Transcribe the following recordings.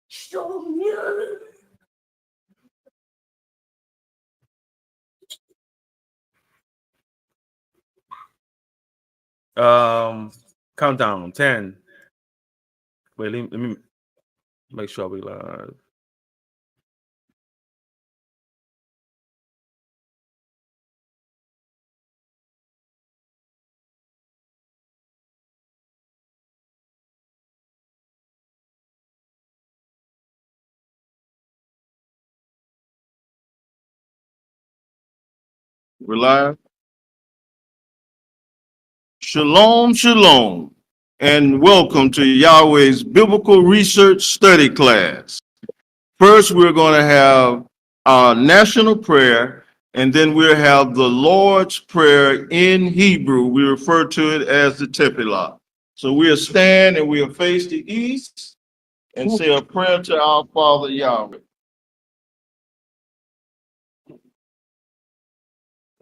Show me. Countdown 10. Wait, let me make sure we live. We're live. Shalom, shalom, and welcome to Yahweh's Biblical Research Study Class. First, we're going to have our national prayer, and then we'll have the Lord's Prayer in Hebrew. We refer to it as the Tefillah. So we'll stand and we'll face the east and say a prayer to our Father Yahweh.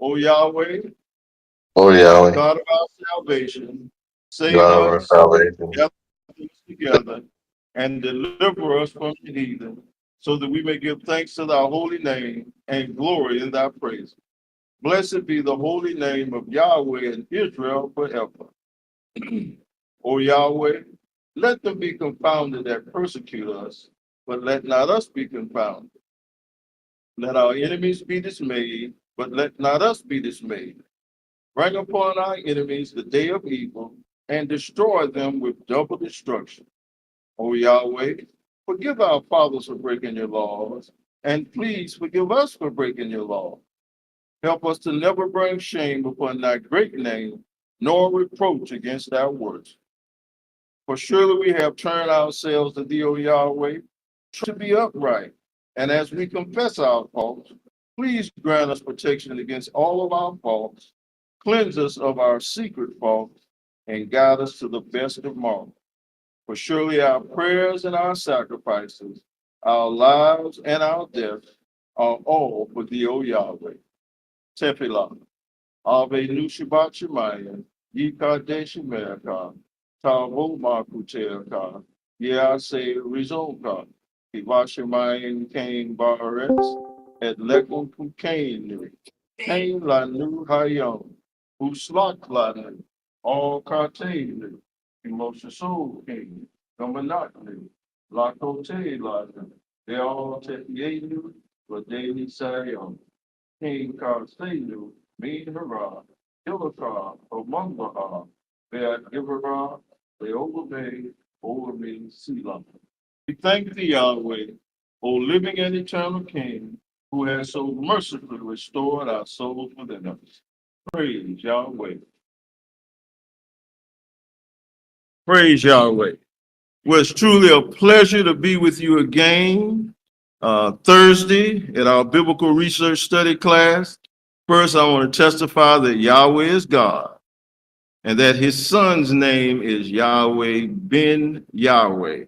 O Yahweh, Oh Yahweh, God of our salvation, save God of our us, salvation, gather us together, and deliver us from the heathen, so that we may give thanks to thy holy name and glory in thy praise. Blessed be the holy name of Yahweh in Israel forever. O Yahweh, let them be confounded that persecute us, but let not us be confounded. Let our enemies be dismayed, but let not us be dismayed. Bring upon our enemies the day of evil, and destroy them with double destruction. O Yahweh, forgive our fathers for breaking your laws, and please forgive us for breaking your law. Help us to never bring shame upon thy great name, nor reproach against thy works. For surely we have turned ourselves to thee, O Yahweh, to be upright. And as we confess our faults, please grant us protection against all of our faults, cleanse us of our secret faults, and guide us to the best of morals. For surely our prayers and our sacrifices, our lives and our deaths are all for thee, O Yahweh. Tefillah. Ave Nushabat Shemayan, Yikadesh America, Tavo Makuteaka, Yase Rizonka, Ivashemayan Kane Bares, et Lekon Kukainu, Kane Lanu Hayom, Uslak Lanu, all Kartenu, Emotion Soul King, Gamanaknu, Lakote Lanu, they all Tepienu, Ladeni Sayon, King Karstenu, Mean Hurrah, Ilakar, Omangaha, Beat Givera, Leola over me, Selah. We thank thee, Yahweh, O living and eternal King, who has so mercifully restored our souls within us. Praise Yahweh. Praise Yahweh. Well, it's truly a pleasure to be with you again Thursday at our biblical research study class. First, I want to testify that Yahweh is God and that his son's name is Yahweh ben Yahweh.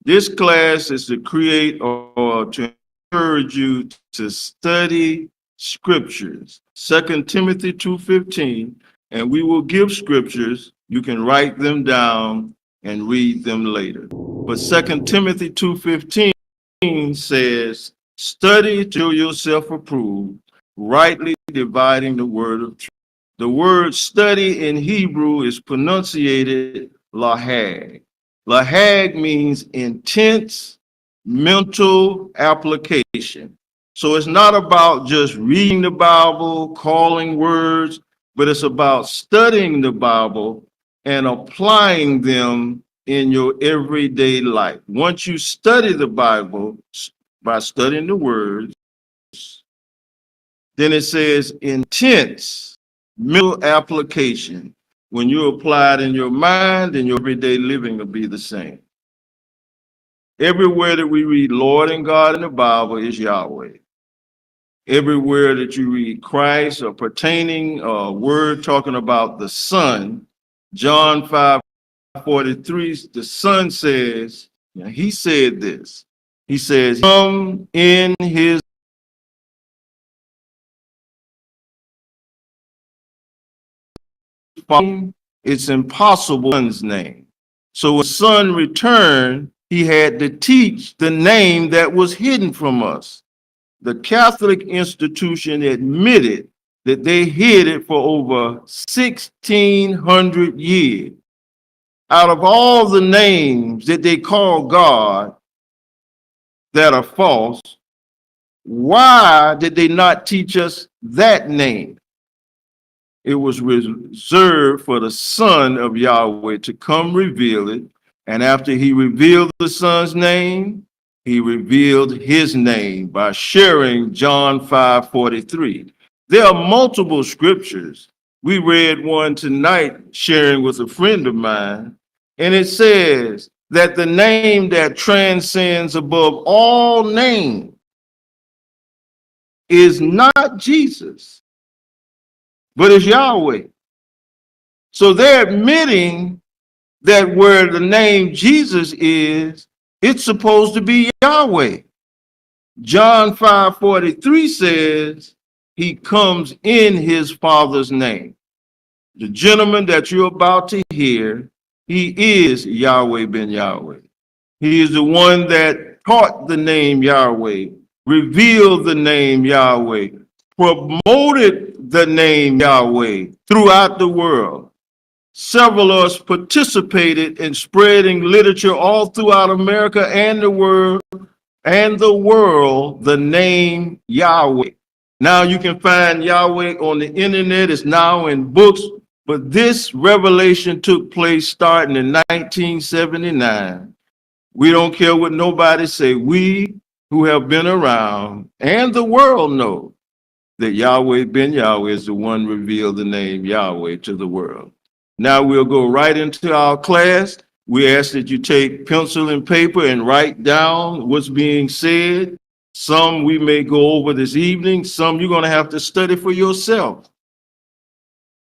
This class is to create or to encourage you to study scriptures. 2 Timothy 2:15, and we will give scriptures. You can write them down and read them later. But 2 Timothy 2:15 says, study to show yourself approved, rightly dividing the word of truth. The word study in Hebrew is pronunciated lahag. Lahag means intense mental application. So it's not about just reading the Bible, calling words, but it's about studying the Bible and applying them in your everyday life. Once you study the Bible by studying the words, then it says intense mental application. When you apply it in your mind, then your everyday living will be the same. Everywhere that we read Lord and God in the Bible is Yahweh. Everywhere that you read Christ or pertaining a word talking about the Son, John 5:43, the Son says, he said this. He says, come in his it's impossible son's name. So when son returned, he had to teach the name that was hidden from us. The Catholic institution admitted that they hid it for over 1,600 years. Out of all the names that they call God that are false, why did they not teach us that name? It was reserved for the Son of Yahweh to come reveal it. And after he revealed the Son's name, he revealed his name by sharing John 5:43. There are multiple scriptures. We read one tonight sharing with a friend of mine, and it says that the name that transcends above all names is not Jesus, but it's Yahweh. So they're admitting that where the name Jesus is, it's supposed to be Yahweh. John 5:43 says he comes in his Father's name. The gentleman that you're about to hear, he is Yahweh ben Yahweh. He is the one that taught the name Yahweh, revealed the name Yahweh, promoted the name Yahweh throughout the world. Several of us participated in spreading literature all throughout America and the world, the name Yahweh. Now you can find Yahweh on the internet. It's now in books, but this revelation took place starting in 1979. We don't care what nobody say. We who have been around and the world know that Yahweh ben Yahweh is the one who revealed the name Yahweh to the world. Now we'll go right into our class. We ask that you take pencil and paper and write down what's being said. Some we may go over this evening. Some you're going to have to study for yourself.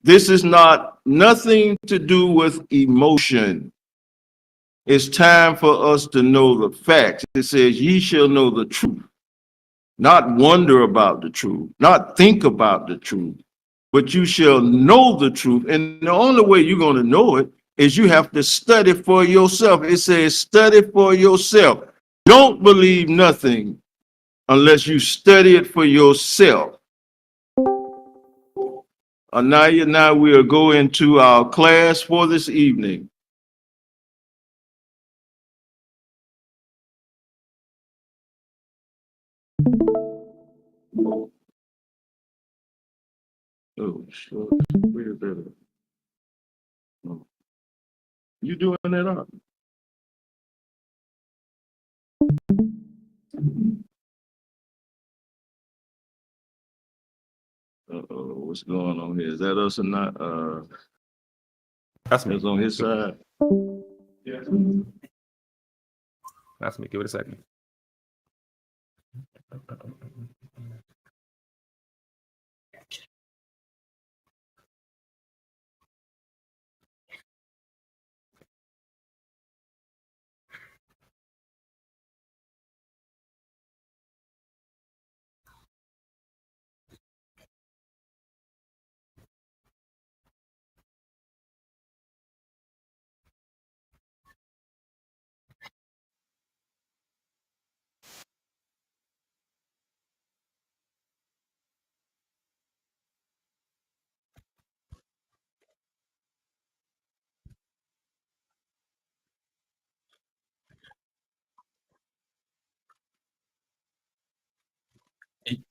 This is nothing to do with emotion. It's time for us to know the facts. It says, ye shall know the truth, not wonder about the truth, not think about the truth, but you shall know the truth. And the only way you're going to know it is you have to study for yourself. It says, study for yourself. Don't believe nothing unless you study it for yourself. Anaya, now we'll go into our class for this evening. Oh, sure. Wait a minute. You doing that up? Uh-oh, what's going on here? Is that us or not? That's me. It's on his side. Yeah. That's me. Give it a second.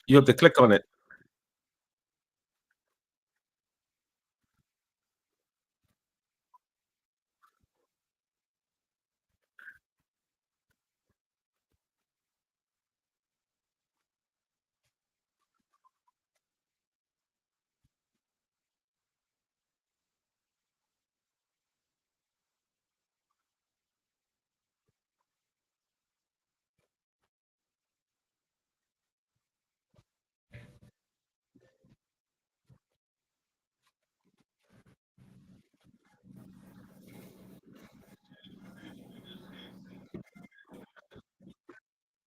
You have to click on it.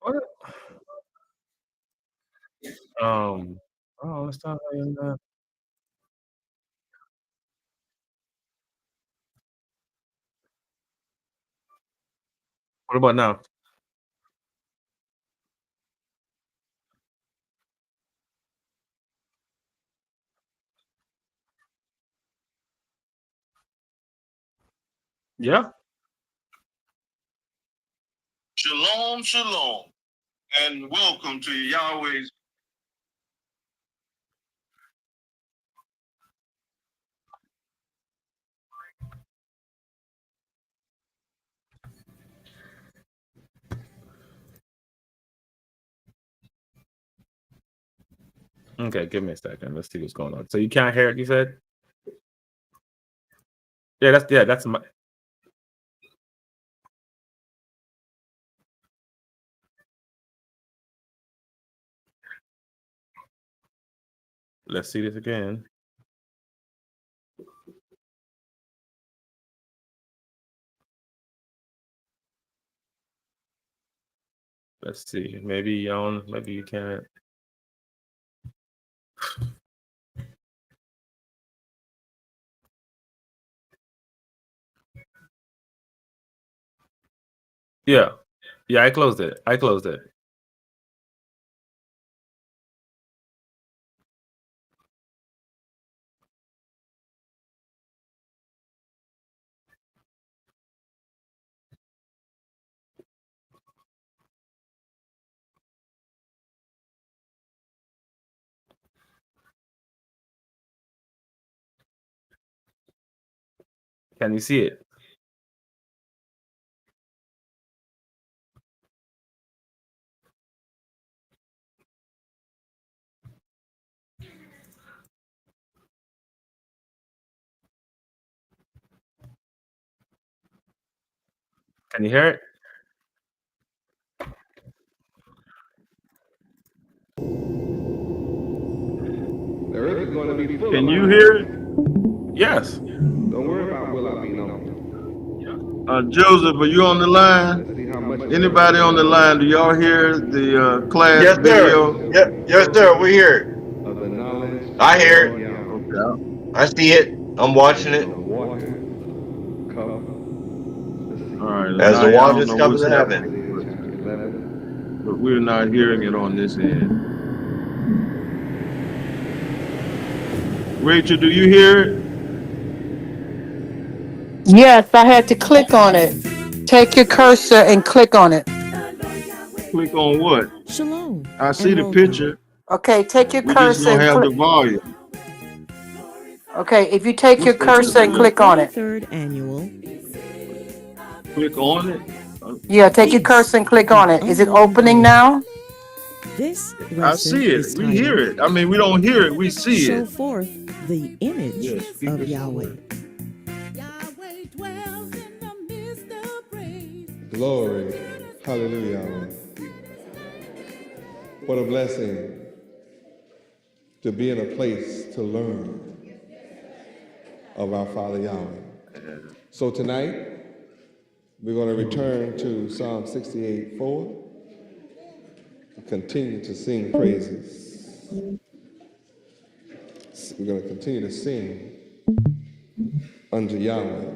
What? Let's talk about What about now? Yeah. Shalom, shalom, and welcome to Yahweh's. Okay, give me a second. Let's see what's going on. So you can't hear it, you said? That's my. Let's see this again. Let's see. Maybe you can't. Yeah. Yeah, I closed it. Can you see it? Can you hear it? There is going to be full. Can you hear it? Yes. Don't worry about will I be known. Joseph, are you on the line? Let's see how much. Anybody on the line? Do y'all hear the class Yes, video? sir. Yes, sir. We hear it. Of the knowledge. I hear it. Okay. I see it. I'm watching it. Water cover. All right. As Now the I don't waters know cover what's the heaven. happening, Chapter 11. but we're not hearing it on this end. Rachel, do you hear it? Yes, I had to click on it. Take your cursor and click on it. Click on what? Shalom. I see and the welcome. picture. Okay, take your We just cursor don't and have the click. volume. Okay, if you take your What's that? cursor and click on it. 43rd annual. Click on it. Yeah, take your Feast cursor and click of on it. Is it Unleavened opening Bread. now? This I lesson see it. is We hear titled it. I mean, we don't hear it. We see Show it. Forth the Image Yes, speak of it. Yahweh. Yahweh dwells in the midst of praise. Glory. Hallelujah. Yahweh. What a blessing to be in a place to learn of our Father Yahweh. So tonight, we're going to return to Psalm 68:4. Continue to sing praises. We're going to continue to sing unto Yahweh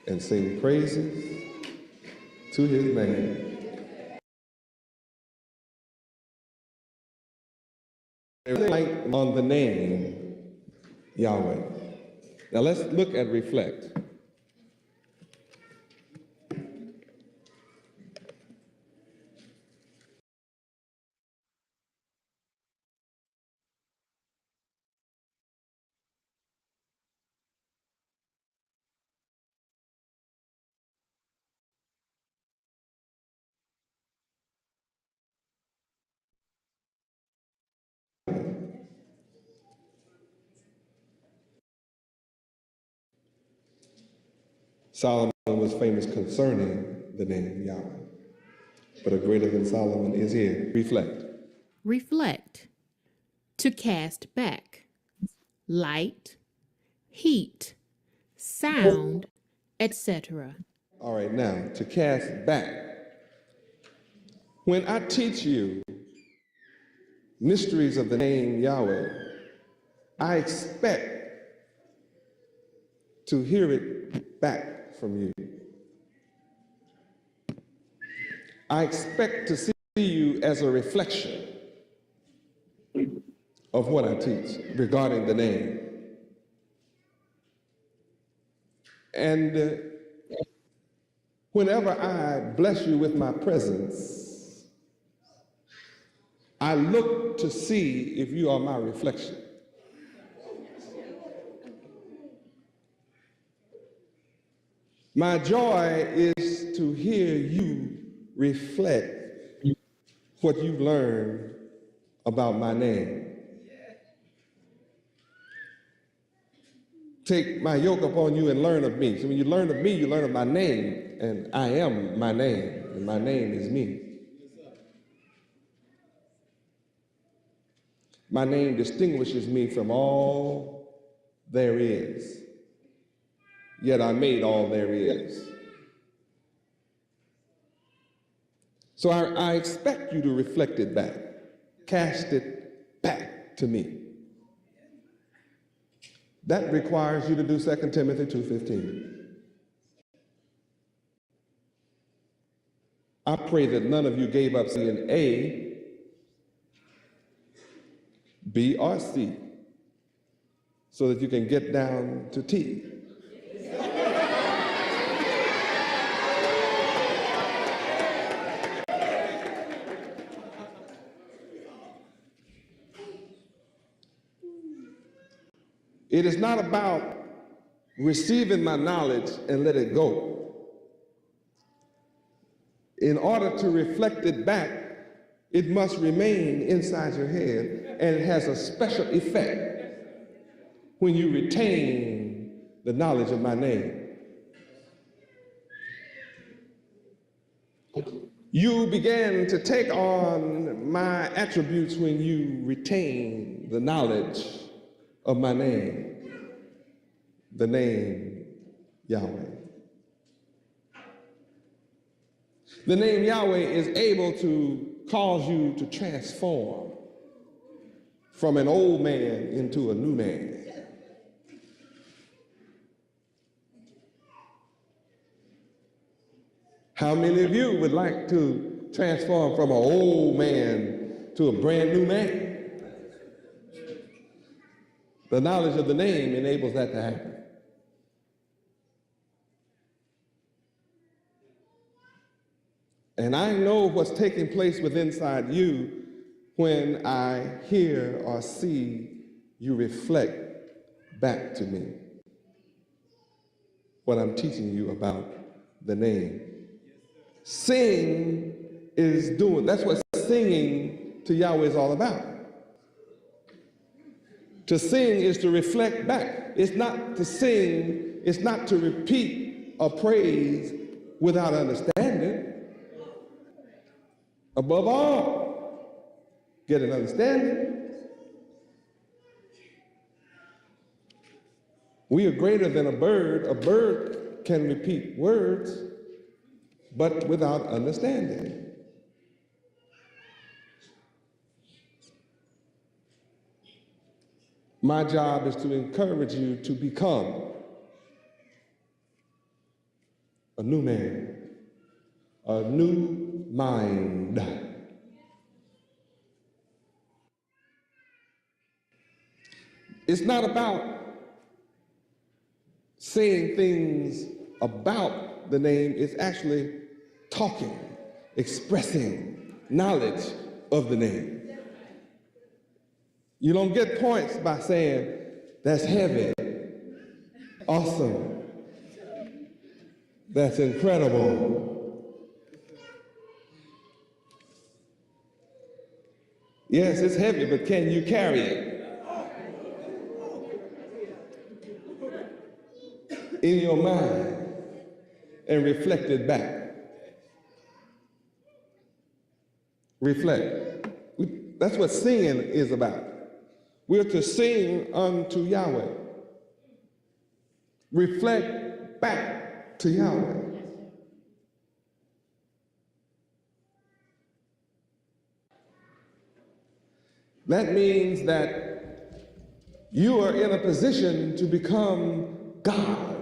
and sing praises to his name. Light on the name Yahweh. Now let's look at reflect. Solomon was famous concerning the name Yahweh. But a greater than Solomon is here. Reflect. Reflect. To cast back. Light. Heat. Sound. Etc. All right, now to cast back. When I teach you mysteries of the name Yahweh, I expect to hear it back from you. I expect to see you as a reflection of what I teach regarding the name. And whenever I bless you with my presence, I look to see if you are my reflection. My joy is to hear you reflect what you've learned about my name. Take my yoke upon you and learn of me. So when you learn of me, you learn of my name, and I am my name, and my name is me. My name distinguishes me from all there is, yet I made all there is. So I expect you to reflect it back, cast it back to me. That requires you to do 2 Timothy 2:15. I pray that none of you gave up seeing A, B, or C so that you can get down to T. It is not about receiving my knowledge and let it go. In order to reflect it back, it must remain inside your head, and it has a special effect when you retain the knowledge of my name. You begin to take on my attributes when you retain the knowledge of my name, the name Yahweh. The name Yahweh is able to cause you to transform from an old man into a new man. How many of you would like to transform from an old man to a brand new man? The knowledge of the name enables that to happen. And I know what's taking place within inside you when I hear or see you reflect back to me what I'm teaching you about the name. Sing is doing, that's what singing to Yahweh is all about. To sing is to reflect back. It's not to sing, it's not to repeat a praise without understanding. Above all, get an understanding. We are greater than a bird. A bird can repeat words, but without understanding. My job is to encourage you to become a new man, a new mind. It's not about saying things about the name, it's actually talking, expressing knowledge of the name. You don't get points by saying, that's heavy, awesome, that's incredible. Yes, it's heavy, but can you carry it? In your mind and reflect it back. Reflect. That's what singing is about. We're to sing unto Yahweh. Reflect back to Yahweh. That means that you are in a position to become God.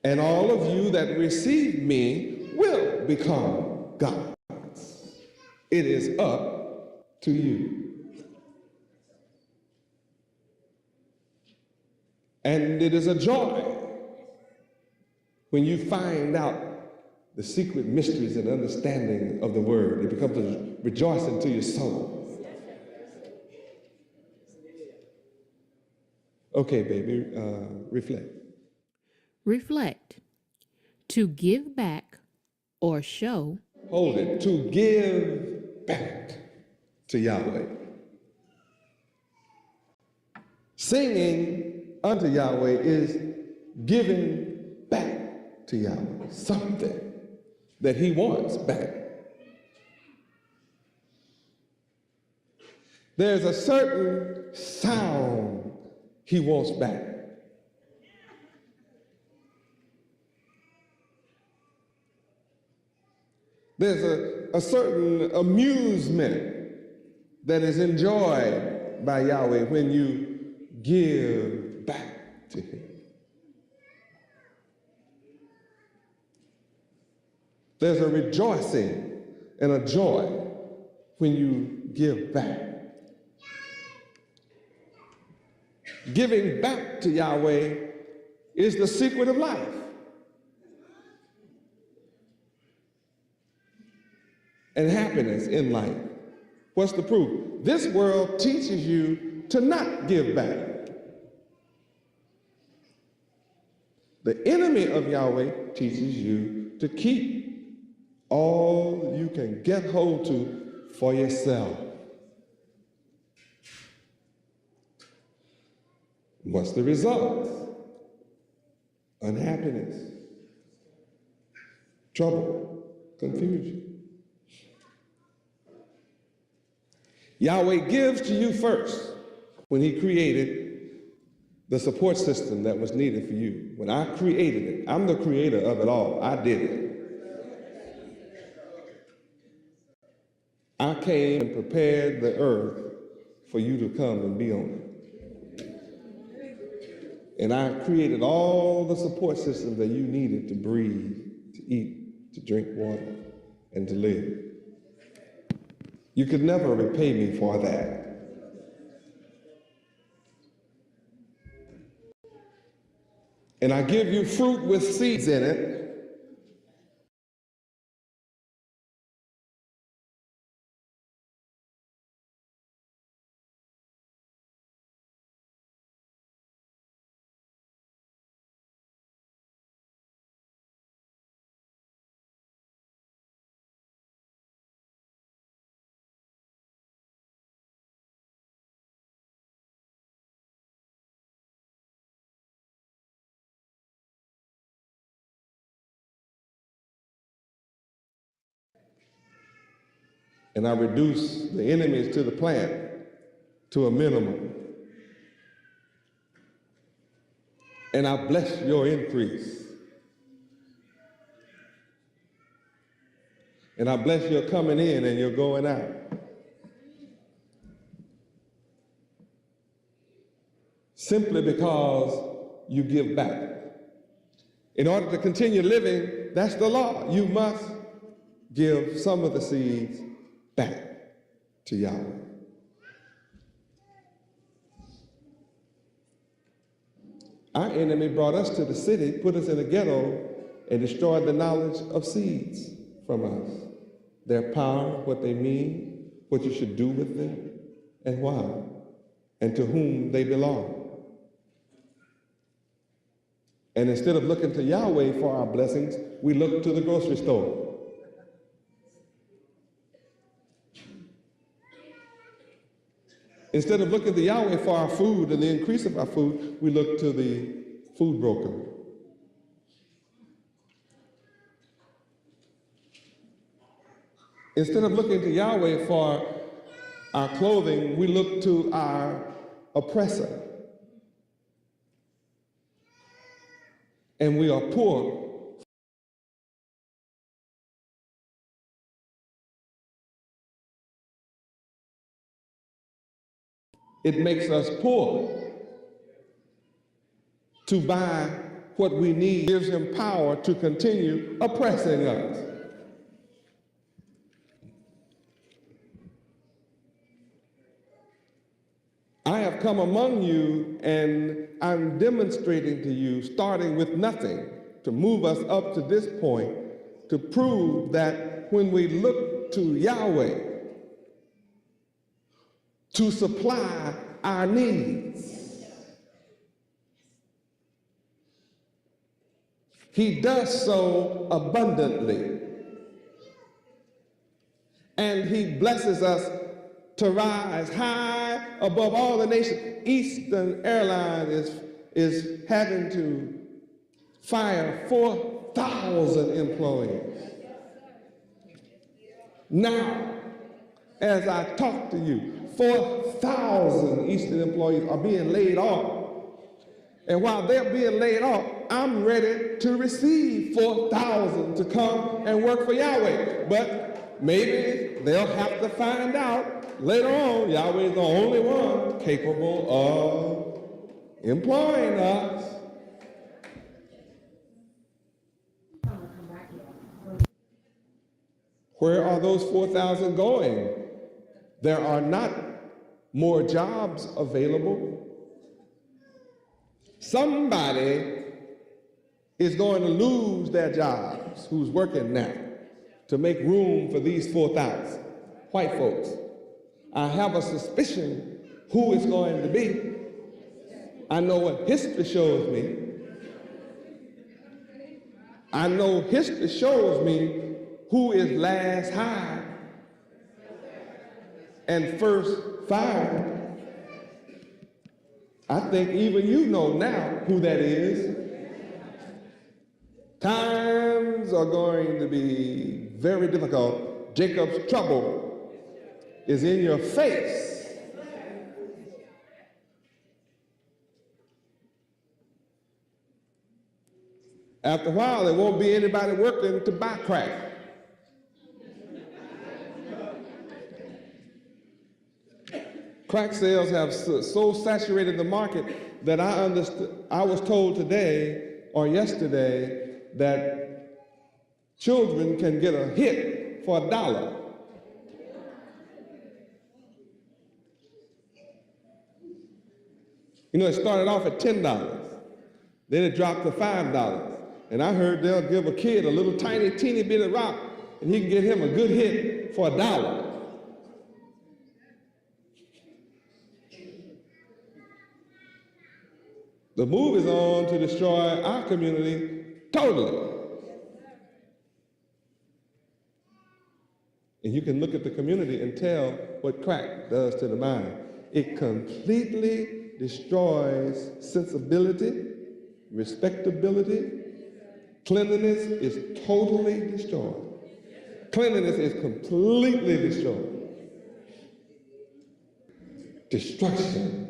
and all of you that receive me will become gods. It is up to you. And it is a joy when you find out the secret mysteries and understanding of the word. It becomes a rejoicing to your soul. Okay, baby, reflect. Reflect. To give back or show. Hold it. To give back to Yahweh. Singing unto Yahweh is giving back to Yahweh something that he wants back. There's a certain sound he wants back. There's a certain amusement that is enjoyed by Yahweh when you give back to him. There's a rejoicing and a joy when you give back. Giving back to Yahweh is the secret of life. And happiness in life. What's the proof? This world teaches you to not give back. The enemy of Yahweh teaches you to keep all you can get hold to for yourself. What's the result? Unhappiness, trouble, confusion. Yahweh gives to you first when he created the support system that was needed for you. When I created it, I'm the creator of it all. I did it. I came and prepared the earth for you to come and be on it. And I created all the support systems that you needed to breathe, to eat, to drink water, and to live. You could never repay me for that. And I give you fruit with seeds in it. And I reduce the enemies to the plant to a minimum. And I bless your increase. And I bless your coming in and your going out. Simply because you give back. In order to continue living, that's the law. You must give some of the seeds back to Yahweh. Our enemy brought us to the city, put us in a ghetto, and destroyed the knowledge of seeds from us. Their power, what they mean, what you should do with them, and why, and to whom they belong. And instead of looking to Yahweh for our blessings, we look to the grocery store. Instead of looking to Yahweh for our food and the increase of our food, we look to the food broker. Instead of looking to Yahweh for our clothing, we look to our oppressor. And we are poor. It makes us poor to buy what we need, gives him power to continue oppressing us. I have come among you and I'm demonstrating to you, starting with nothing, to move us up to this point, to prove that when we look to Yahweh to supply our needs, he does so abundantly. And he blesses us to rise high above all the nations. Eastern Airlines is having to fire 4,000 employees. Now, as I talk to you, 4,000 Eastern employees are being laid off. And while they're being laid off, I'm ready to receive 4,000 to come and work for Yahweh. But maybe they'll have to find out later on, Yahweh is the only one capable of employing us. Where are those 4,000 going? There are not more jobs available. Somebody is going to lose their jobs who's working now to make room for these 4,000 white folks. I have a suspicion who it's going to be. I know what history shows me. I know history shows me who is last hired and first fired. I think even you know now who that is. Times are going to be very difficult. Jacob's trouble is in your face. After a while, there won't be anybody working to buy crack. Crack sales have so saturated the market that I was told today or yesterday that children can get a hit for $1. You know, it started off at $10. Then it dropped to $5. And I heard they'll give a kid a little tiny, teeny bit of rock and he can get him a good hit for $1. The move is on to destroy our community totally. And you can look at the community and tell what crack does to the mind. It completely destroys sensibility, respectability. Cleanliness is totally destroyed. Cleanliness is completely destroyed. Destruction.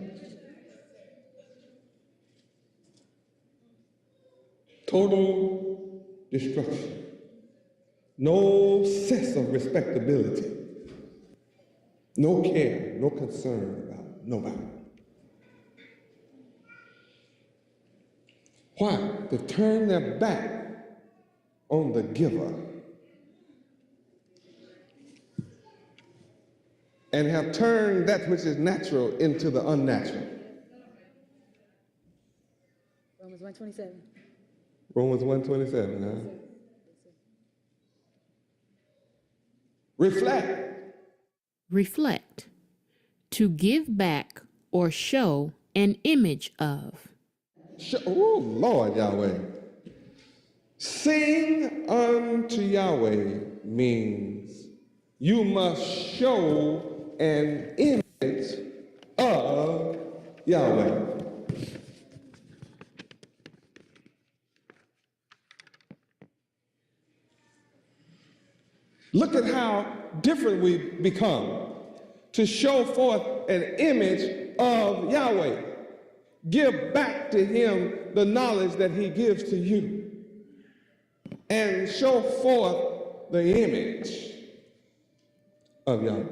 Total destruction. No sense of respectability. No care, no concern about nobody. Why? To turn their back on the giver and have turned that which is natural into the unnatural. Romans 1:27. Romans 1:27, huh? Reflect. Reflect. To give back or show an image of. Oh, Lord Yahweh. Sing unto Yahweh means you must show an image of Yahweh. Look at how different we've become to show forth an image of Yahweh. Give back to him the knowledge that he gives to you and show forth the image of Yahweh.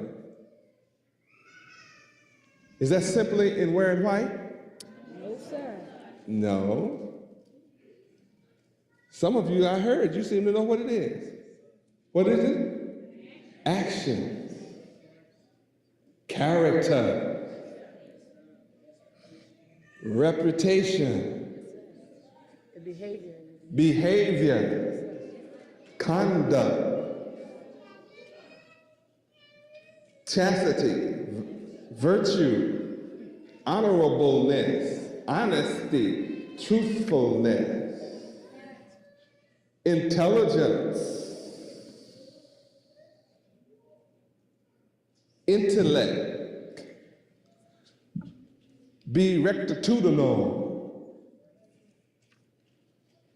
Is that simply in wearing white? No, sir. No. Some of you I heard, you seem to know what it is. What is it? Actions, character, reputation, The behavior. behavior, conduct, chastity, virtue, honorableness, honesty, truthfulness, intelligence, intellect, be rectitudinal,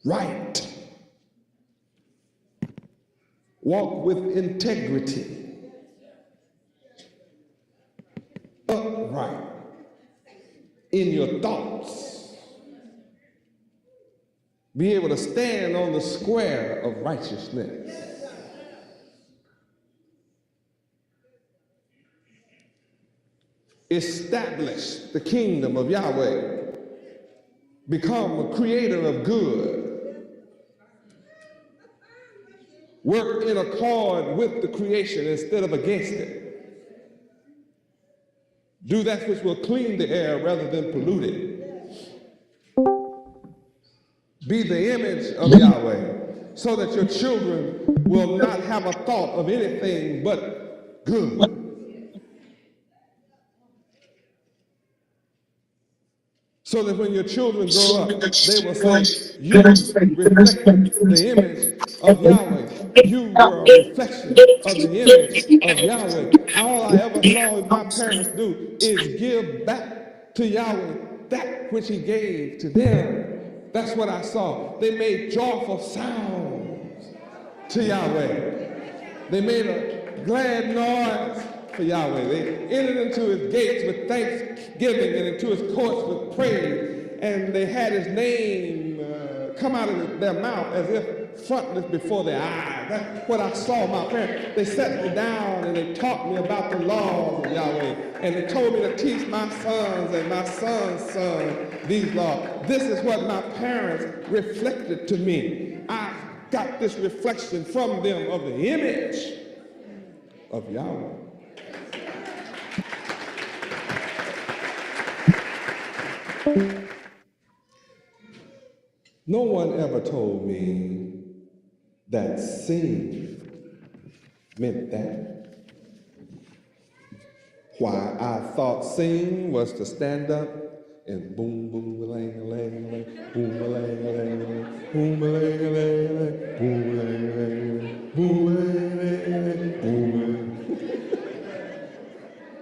right, walk with integrity, upright in your thoughts, be able to stand on the square of righteousness. Establish the kingdom of Yahweh, become a creator of good, work in accord with the creation instead of against it, do that which will clean the air rather than pollute it, be the image of Yahweh so that your children will not have a thought of anything but good. So that when your children grow up, they will say, you reflect the image of Yahweh. You were a reflection of the image of Yahweh. All I ever saw my parents do is give back to Yahweh that which he gave to them. That's what I saw. They made joyful sounds to Yahweh. They made a glad noise for Yahweh. They entered into his gates with thanksgiving and into his courts with praise. And they had his name come out of their mouth as if frontless before their eyes. That's what I saw my parents. They sat me down and they taught me about the laws of Yahweh. And they told me to teach my sons and my son's son these laws. This is what my parents reflected to me. I got this reflection from them of the image of Yahweh. No one ever told me that sing meant that. Why I thought sing was to stand up and boom, boom, lang, lang, lang, boom, lang, lang, lang, boom, lang, lang, lang, boom, lang, lang, boom, lang, lang, boom.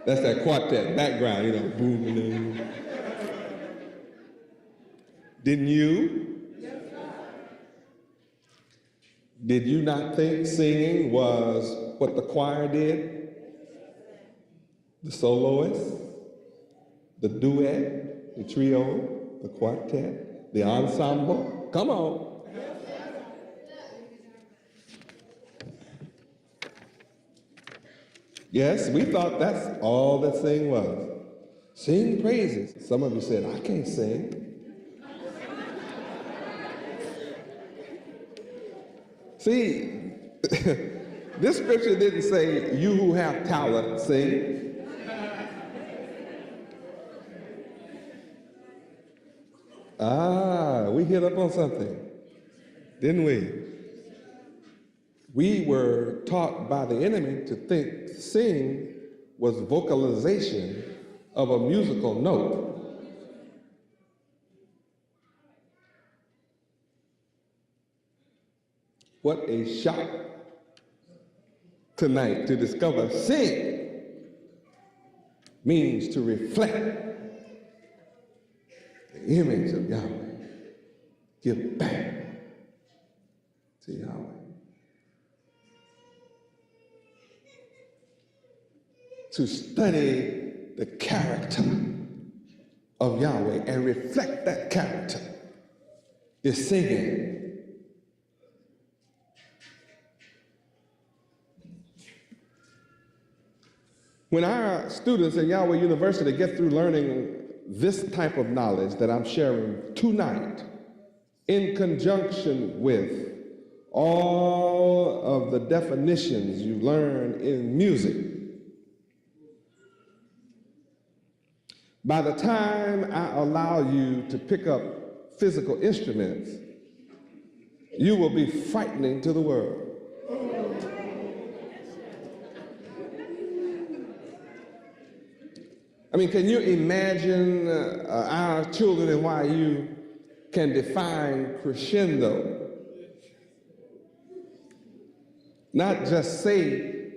That's that quartet background, you know, boom, lang. Didn't you? Did you not think singing was what the choir did? The soloist, the duet, the trio, the quartet, the ensemble? Come on. Yes, we thought that's all that sing was. Sing praises. Some of you said, I can't sing. See, this scripture didn't say, you who have talent, sing. We hit up on something, didn't we? We were taught by the enemy to think sing was vocalization of a musical note. What a shock tonight to discover sing means to reflect the image of Yahweh. Give back to Yahweh. To study the character of Yahweh and reflect that character is singing. When our students at Yahweh University get through learning this type of knowledge that I'm sharing tonight, in conjunction with all of the definitions you learn in music, by the time I allow you to pick up physical instruments, you will be frightening to the world. I mean, can you imagine our children in YU can define crescendo? Not just say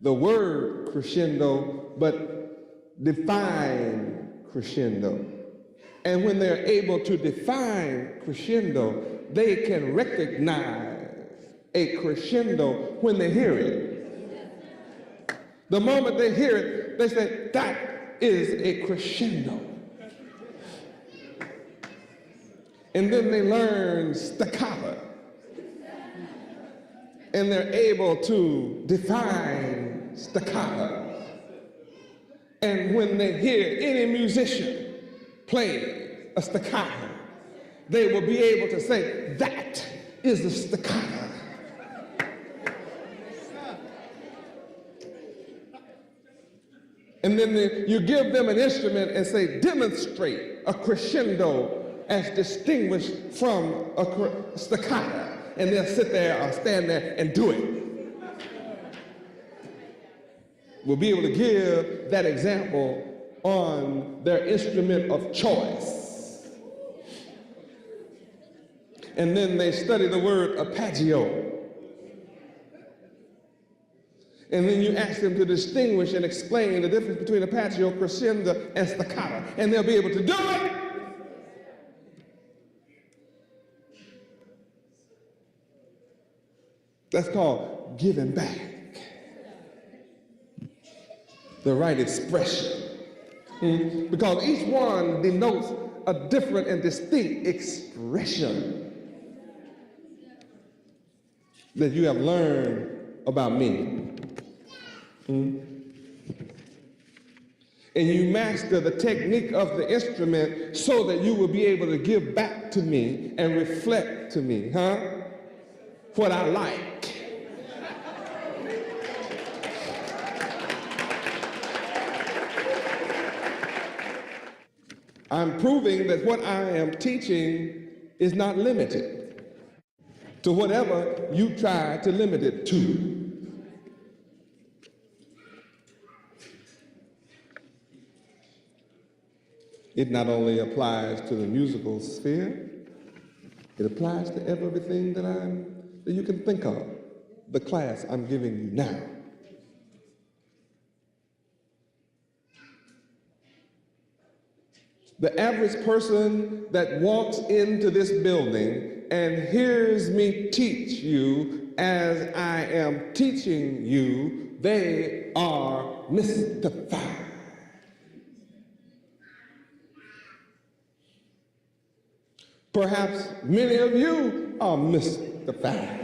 the word crescendo, but define crescendo. And when they're able to define crescendo, they can recognize a crescendo when they hear it. The moment they hear it, they say, that is a crescendo. And then they learn staccato. And they're able to define staccato. And when they hear any musician play a staccato, they will be able to say, that is a staccato. And then you give them an instrument and say, demonstrate a crescendo as distinguished from a staccato. And they'll sit there or stand there and do it. We'll be able to give that example on their instrument of choice. And then they study the word arpeggio. And then you ask them to distinguish and explain the difference between arpeggio, crescendo, and staccato. And they'll be able to do it. That's called giving back. The right expression. Because each one denotes a different and distinct expression that you have learned about me. And you master the technique of the instrument so that you will be able to give back to me and reflect to me, what I like. I'm proving that what I am teaching is not limited to whatever you try to limit it to. It not only applies to the musical sphere, it applies to everything that you can think of, the class I'm giving you now. The average person that walks into this building and hears me teach you as I am teaching you, they are mystified. Perhaps many of you are mystified.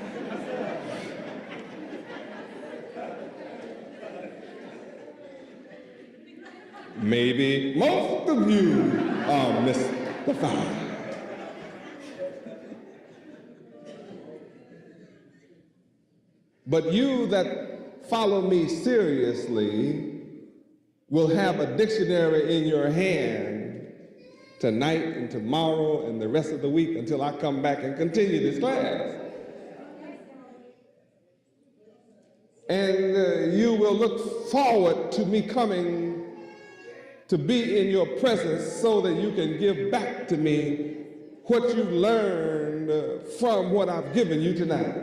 Maybe most of you are mystified. But you that follow me seriously will have a dictionary in your hand tonight and tomorrow and the rest of the week until I come back and continue this class. And you will look forward to me coming to be in your presence so that you can give back to me what you've learned from what I've given you tonight.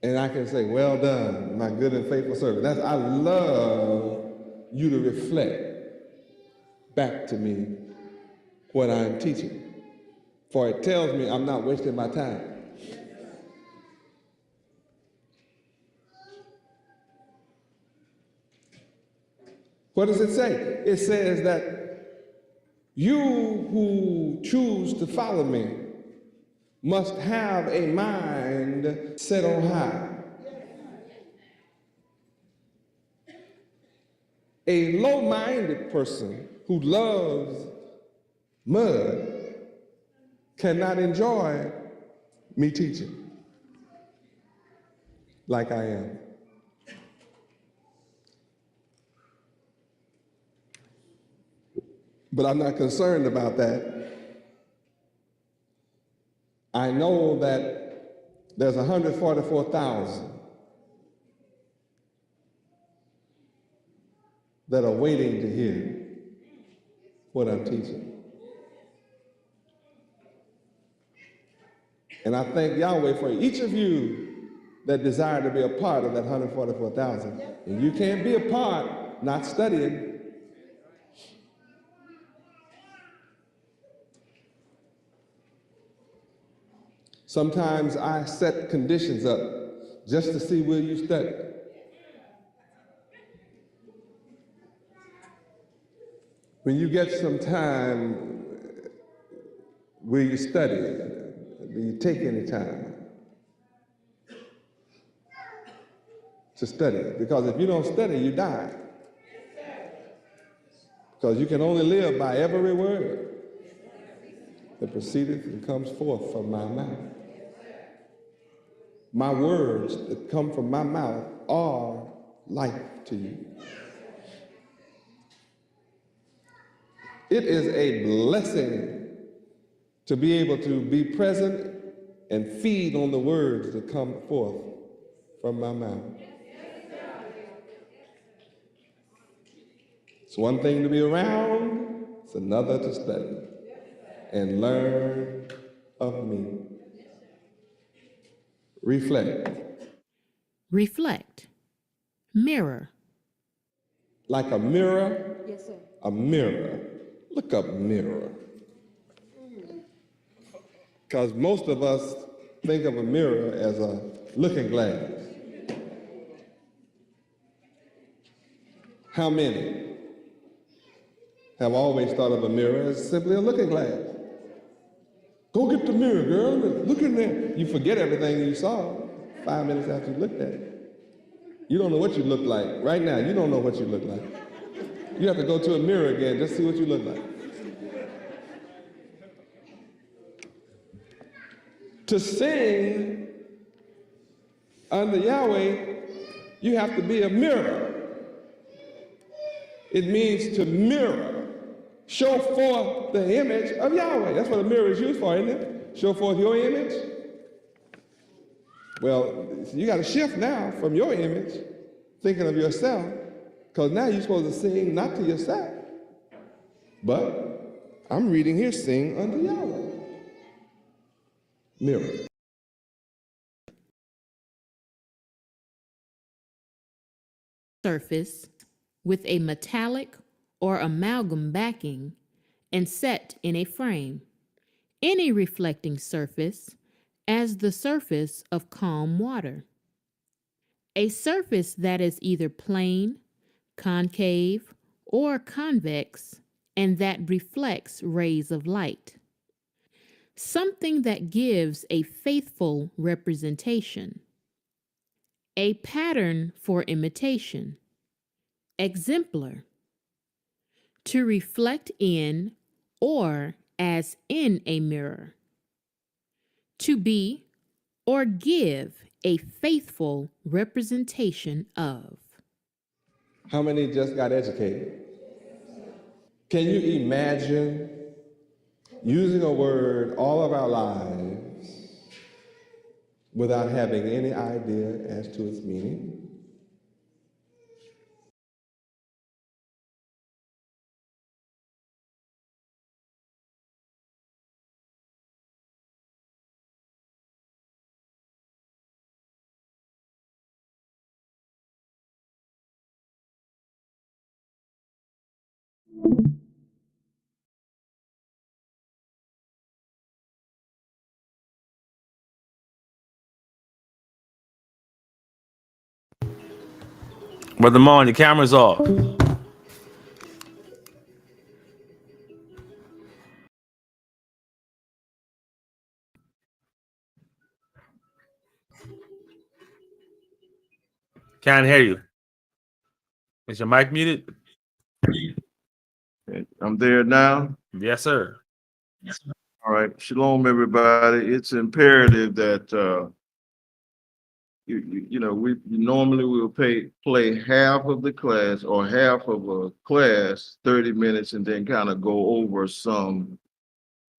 And I can say, well done, my good and faithful servant. I love you to reflect back to me what I'm teaching. For it tells me I'm not wasting my time. What does it say? It says that you who choose to follow me must have a mind set on high. A low-minded person who loves mud cannot enjoy me teaching like I am. But I'm not concerned about that. I know that there's 144,000 that are waiting to hear what I'm teaching. And I thank Yahweh for each of you that desire to be a part of that 144,000. And you can't be a part not studying. Sometimes I set conditions up just to see will you study. When you get some time, will you study? Do you take any time to study? Because if you don't study, you die. Because you can only live by every word that proceedeth and comes forth from my mouth. My words that come from my mouth are life to you. It is a blessing to be able to be present and feed on the words that come forth from my mouth. It's one thing to be around, it's another to study and learn of me. Reflect. Reflect. Mirror. Like a mirror, Yes, sir. a mirror. Look up mirror. Because most of us think of a mirror as a looking glass. How many have always thought of a mirror as simply a looking glass? Go get the mirror, girl. Look in there. You forget everything you saw 5 minutes after you looked at it. You don't know what you look like. Right now, you don't know what you look like. You have to go to a mirror again just to see what you look like. To sing under Yahweh, you have to be a mirror. It means to mirror, show forth the image of Yahweh. That's what a mirror is used for, isn't it? Show forth your image. Well, you got to shift now from your image, thinking of yourself, because now you're supposed to sing not to yourself, but I'm reading here, sing unto Yahweh. Mirror. Surface with a metallic or amalgam backing and set in a frame. Any reflecting surface as the surface of calm water. A surface that is either plane, concave, or convex and that reflects rays of light. Something that gives a faithful representation. A pattern for imitation. Exemplar. To reflect in or as in a mirror. To be or give a faithful representation of. How many just got educated? Can you imagine using a word all of our lives without having any idea as to its meaning? Brother Mon, your camera's off. Can't hear you. Is your mic muted? Okay, I'm there now. Yes, sir. All right. Shalom, everybody. It's imperative that we normally will play half of the class or half of a class, 30 minutes, and then kind of go over some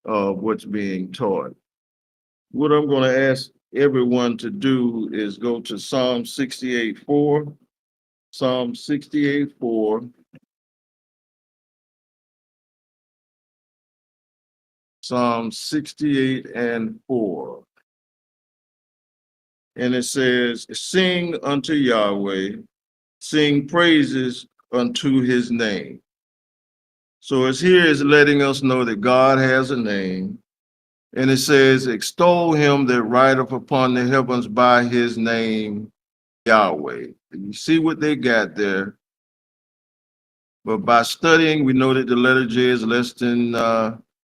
of what's being taught. What I'm going to ask everyone to do is go to Psalm 68:4. Psalm 68:4. Psalm 68:4. And it says, sing unto Yahweh, sing praises unto his name. So it's here is letting us know that God has a name. And it says, extol him that rideth upon the heavens by his name, Yahweh. You see what they got there. But by studying, we know that the letter J is less than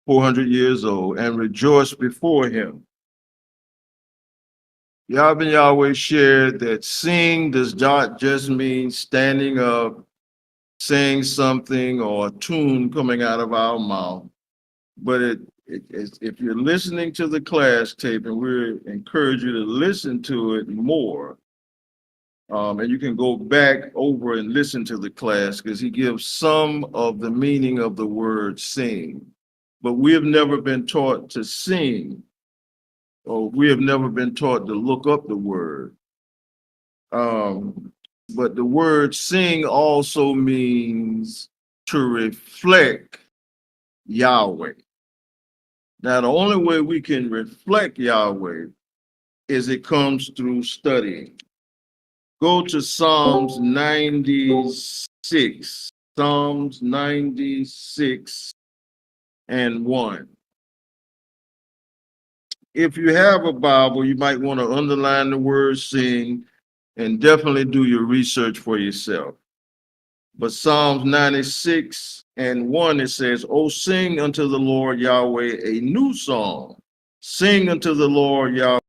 400 years old, and rejoice before him. Yahweh shared that sing does not just mean standing up, saying something, or a tune coming out of our mouth, but if you're listening to the class tape, and we encourage you to listen to it more, and you can go back over and listen to the class because he gives some of the meaning of the word sing. But we have never been taught to sing, or we have never been taught to look up the word. But the word sing also means to reflect Yahweh. Now, the only way we can reflect Yahweh is it comes through studying. Go to Psalms 96. Psalms 96:1. If you have a Bible, you might want to underline the word sing and definitely do your research for yourself. But Psalms 96:1, it says, oh, sing unto the Lord Yahweh a new song. Sing unto the Lord Yahweh.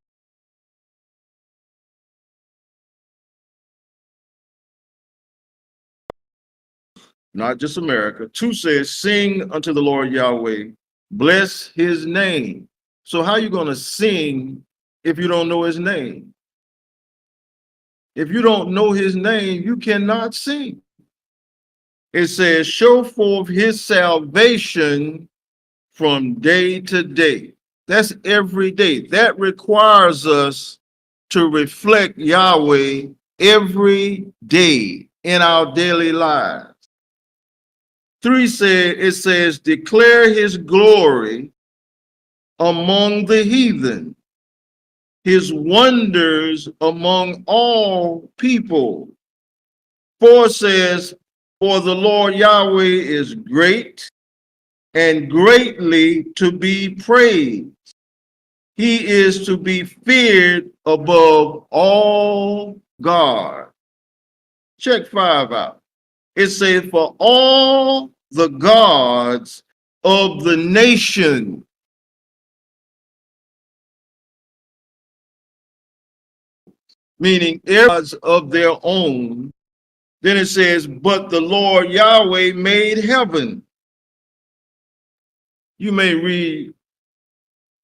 Not just America. 2 says, sing unto the Lord Yahweh, bless his name. So how are you going to sing if you don't know his name? If you don't know his name, you cannot sing. It says, show forth his salvation from day to day. That's every day. That requires us to reflect Yahweh every day in our daily lives. 3 says, declare his glory among the heathen, his wonders among all people. 4 says, for the Lord Yahweh is great and greatly to be praised. He is to be feared above all gods. Check 5 out. It says, for all the gods of the nation, meaning gods of their own. Then it says, but the Lord Yahweh made heaven. You may read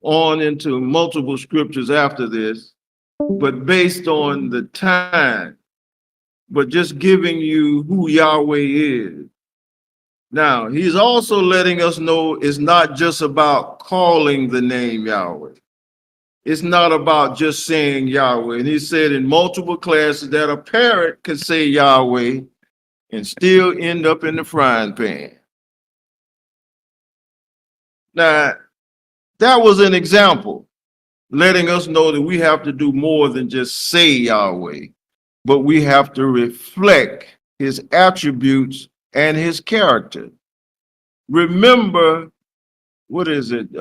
on into multiple scriptures after this, but based on the time, but just giving you who Yahweh is. Now, he's also letting us know it's not just about calling the name Yahweh. It's not about just saying Yahweh. And he said in multiple classes that a parrot could say Yahweh and still end up in the frying pan. Now, that was an example, letting us know that we have to do more than just say Yahweh, but we have to reflect his attributes and his character. Remember, what is it?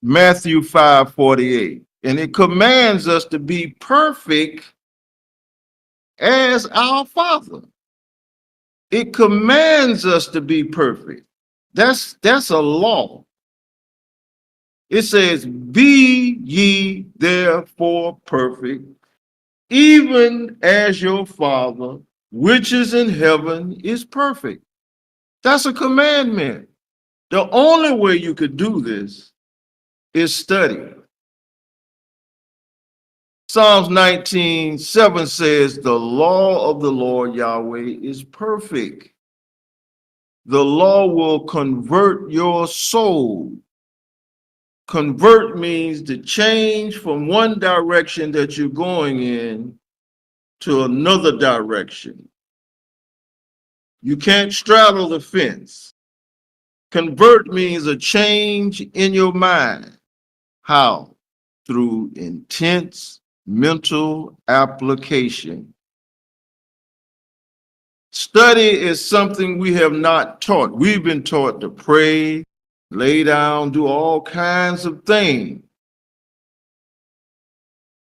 Matthew 5:48. And it commands us to be perfect as our Father. It commands us to be perfect. That's a law. It says, be ye therefore perfect, even as your Father, which is in heaven, is perfect. That's a commandment. The only way you could do this is study. Psalms 19:7 says, the law of the Lord Yahweh is perfect. The law will convert your soul. Convert means to change from one direction that you're going in to another direction. You can't straddle the fence. Convert means a change in your mind. How? Through intense mental application. Study is something we have not taught. We've been taught to pray, lay down, do all kinds of things.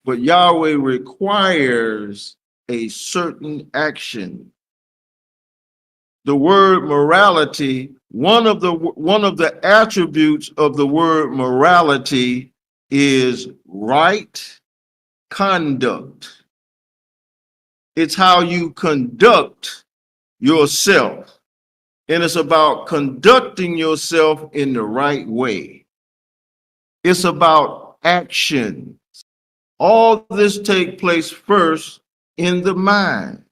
But Yahweh requires a certain action. The word morality, one of the attributes of the word morality is right conduct. It's how you conduct yourself. And it's about conducting yourself in the right way. It's about action. All this takes place first in the mind.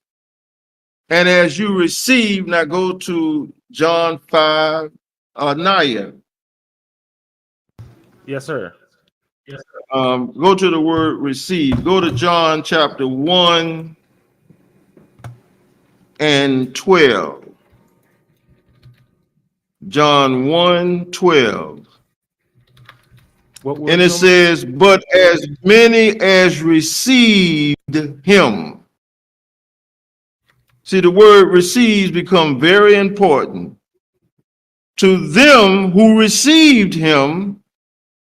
And as you receive, now go to John 5, Naya. Yes, sir. Go to the word receive. Go to John chapter 1 and 12. John 1:12. What word? And it says, but as many as received him. See, the word receives become very important. To them who received him,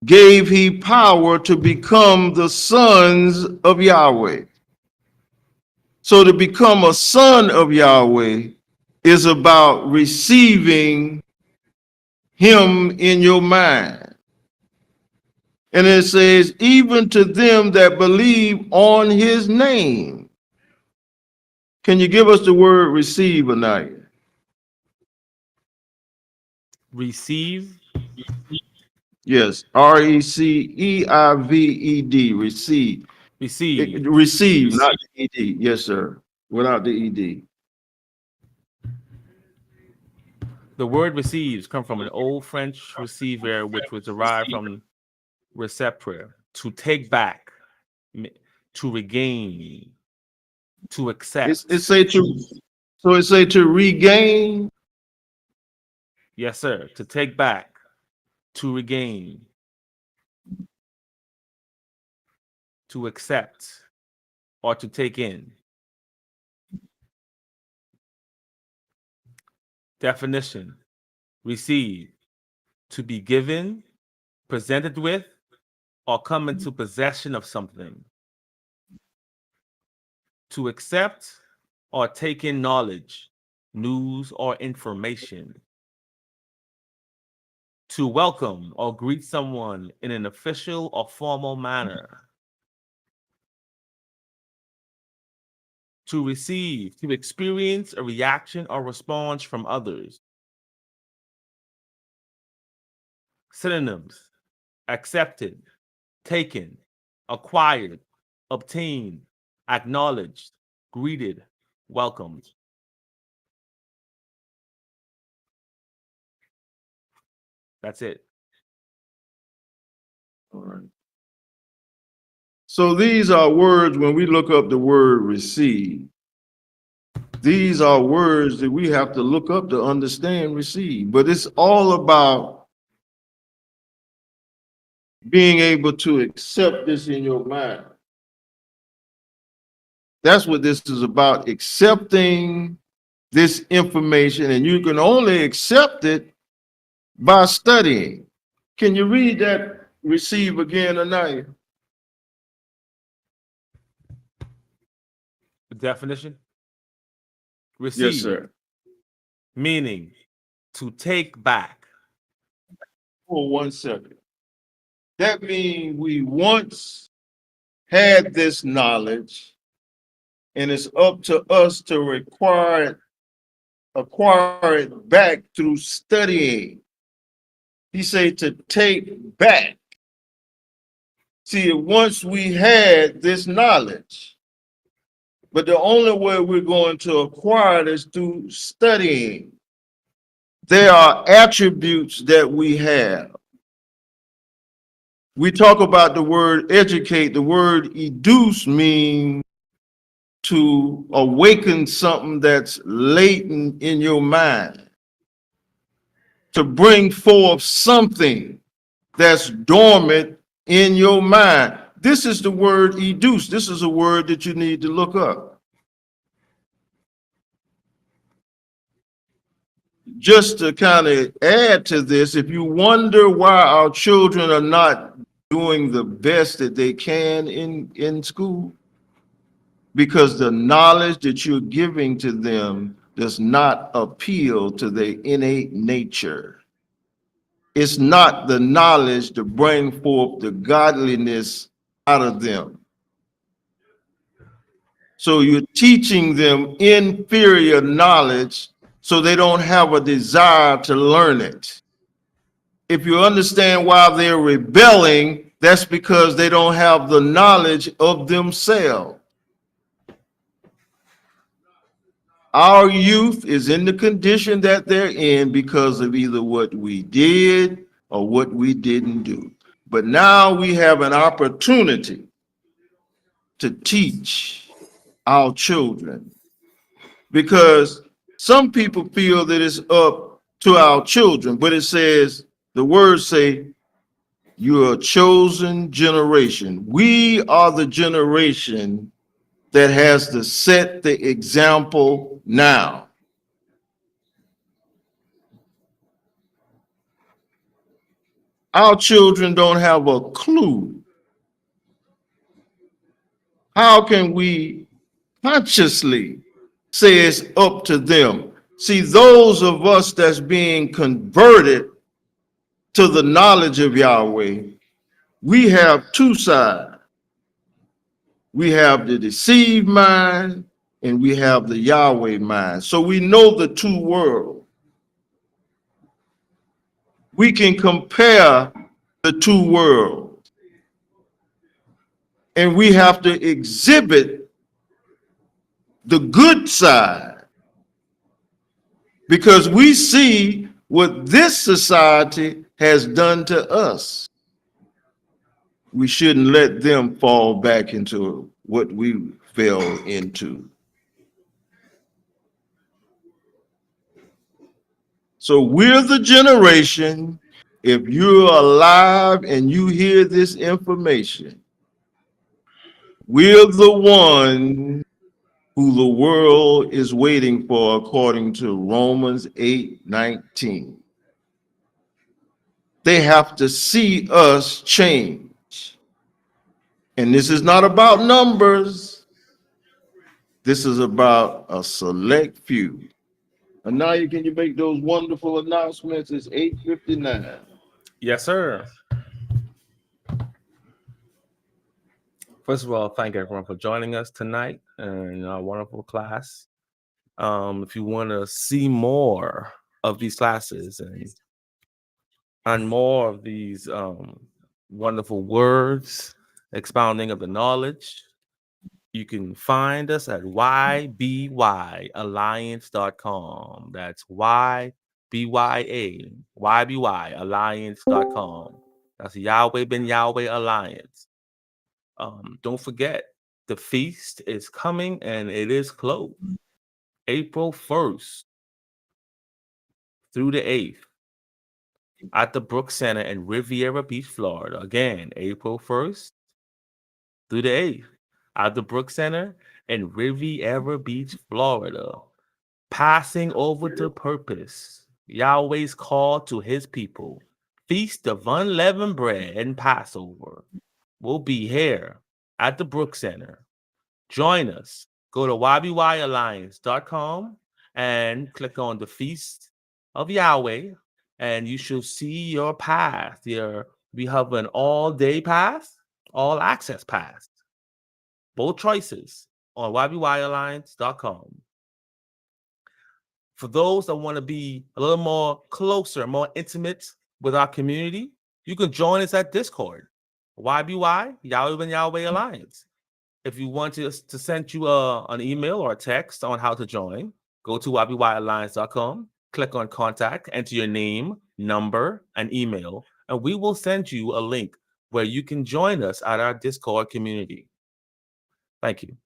gave he power to become the sons of Yahweh. So to become a son of Yahweh is about receiving him in your mind. And it says, even to them that believe on his name. Can you give us the word receive, Anaya? Receive. Yes, R-E-C-E-I-V-E-D, receive. Receive. Receive, not the E-D. Yes, sir, without the E-D. The word receives come from an old French receiver, which was derived from receptor, to take back, to regain, to accept. It say to regain. Yes, sir. To take back, to regain, to accept, or to take in. Definition: receive, to be given, presented with, or come into possession of something. To accept or take in knowledge, news, or information. To welcome or greet someone in an official or formal manner. To receive, to experience a reaction or response from others. Synonyms: accepted, taken, acquired, obtained, acknowledged, greeted, welcomed. That's it. All right. So these are words, when we look up the word receive, these are words that we have to look up to understand receive. But it's all about being able to accept this in your mind. That's what this is about, accepting this information, and you can only accept it by studying. Can you read that receive again, Anaya? The definition: receive, Yes, sir. meaning to take back. For 1 second. That means we once had this knowledge, and it's up to us to require it acquire it back through studying. He said to take back. See, once we had this knowledge, but the only way we're going to acquire it is through studying. There are attributes that we have. We talk about the word educate. The word educe means to awaken something that's latent in your mind, to bring forth something that's dormant in your mind. This is the word educe. This is a word that you need to look up. Just to kind of add to this, if you wonder why our children are not doing the best that they can in school, because the knowledge that you're giving to them does not appeal to their innate nature. It's not the knowledge to bring forth the godliness out of them. So you're teaching them inferior knowledge so they don't have a desire to learn it. If you understand why they're rebelling, that's because they don't have the knowledge of themselves. Our youth is in the condition that they're in because of either what we did or what we didn't do. But now we have an opportunity to teach our children, because some people feel that it's up to our children, but it says, the words say, you're a chosen generation. We are the generation that has to set the example now. Our children don't have a clue. How can we consciously say it's up to them? See, those of us that's being converted to the knowledge of Yahweh, we have two sides. We have the deceived mind and we have the Yahweh mind. So we know the two worlds. We can compare the two worlds, and we have to exhibit the good side, because we see what this society has done to us. We shouldn't let them fall back into what we fell into. So we're the generation, if you're alive and you hear this information, we're the one who the world is waiting for, according to Romans 8:19. They have to see us change. And this is not about numbers. This is about a select few. And now can you make those wonderful announcements? It's 8:59. Yes, sir. First of all, thank everyone for joining us tonight in our wonderful class. If you want to see more of these classes and more of these wonderful words, expounding of the knowledge, you can find us at YBYalliance.com. That's YBYalliance.com. That's Yahweh Ben Yahweh Alliance. Don't forget, the feast is coming and it is closed. April 1st through the 8th at the Brooks Center in Riviera Beach, Florida. Again, April 1st through the 8th at the Brooks Center in Riviera Beach, Florida. Passing over to purpose. Yahweh's call to his people. Feast of unleavened bread and Passover. We'll be here at the Brooks Center. Join us. Go to YBYalliance.com and click on the Feast of Yahweh, and you shall see your path. We have an all-day pass, all-access pass. Both choices on YBYalliance.com. For those that want to be a little more closer, more intimate with our community, you can join us at Discord, YBY, Yahweh and Yahweh Alliance. If you want to send you an email or a text on how to join, go to YBYalliance.com, click on contact, enter your name, number, and email, and we will send you a link where you can join us at our Discord community. Thank you.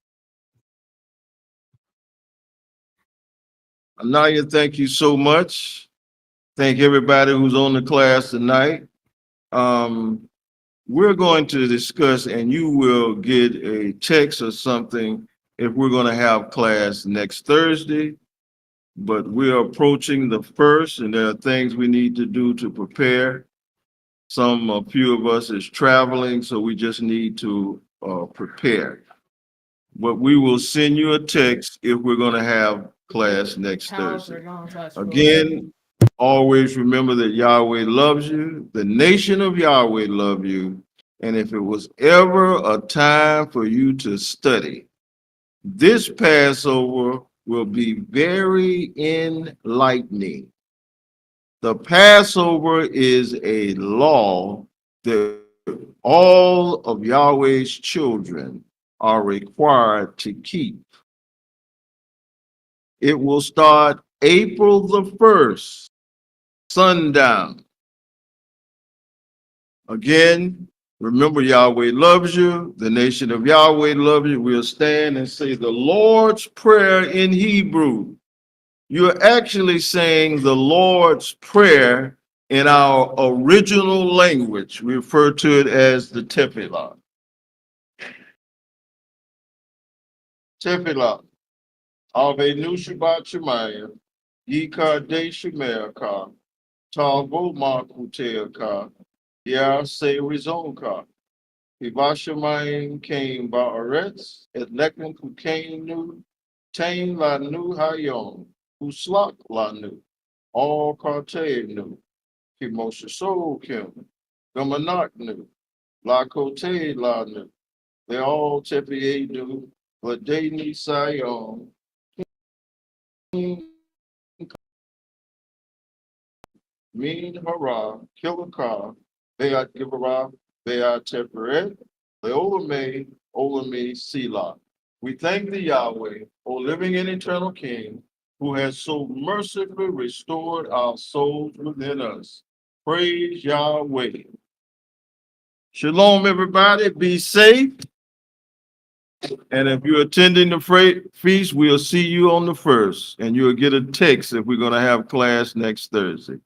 Anaya, thank you so much. Thank everybody who's on the class tonight. We're going to discuss, and you will get a text or something if we're going to have class next Thursday. But we're approaching the first, and there are things we need to do to prepare. A few of us is traveling, so we just need to prepare. But we will send you a text if we're going to have class next Thursday. Again, always remember that Yahweh loves you. The nation of Yahweh love you. And if it was ever a time for you to study, this Passover will be very enlightening. The Passover is a law that all of Yahweh's children are required to keep. It will start April the 1st, sundown. Again, remember Yahweh loves you. The nation of Yahweh loves you. We'll stand and say the Lord's Prayer in Hebrew. You're actually saying the Lord's Prayer in our original language. We refer to it as the Tefillah. Tefillah. Avenu Shabbat Shemayim, Yikar De Shemerka, Tavo Makuteaka, Yah Se Rizonka, Hibashamayim came Baaretz, Et Lekin Kukainu, Tain Lanu Hayom, Uslak Lanu, All Kartenu, Kimoshaso Kim, Gamanak Lakote Lanu, they all Tepienu, Vadeni Sayon, Mean Hara, Kilakar, Beat Gibara, Beat Teperet, Leolame, Olame, Selah. We thank the Yahweh, O living and eternal King, who has so mercifully restored our souls within us. Praise Yahweh. Shalom, everybody. Be safe. And if you're attending the feast, we'll see you on the 1st, and you'll get a text if we're going to have class next Thursday.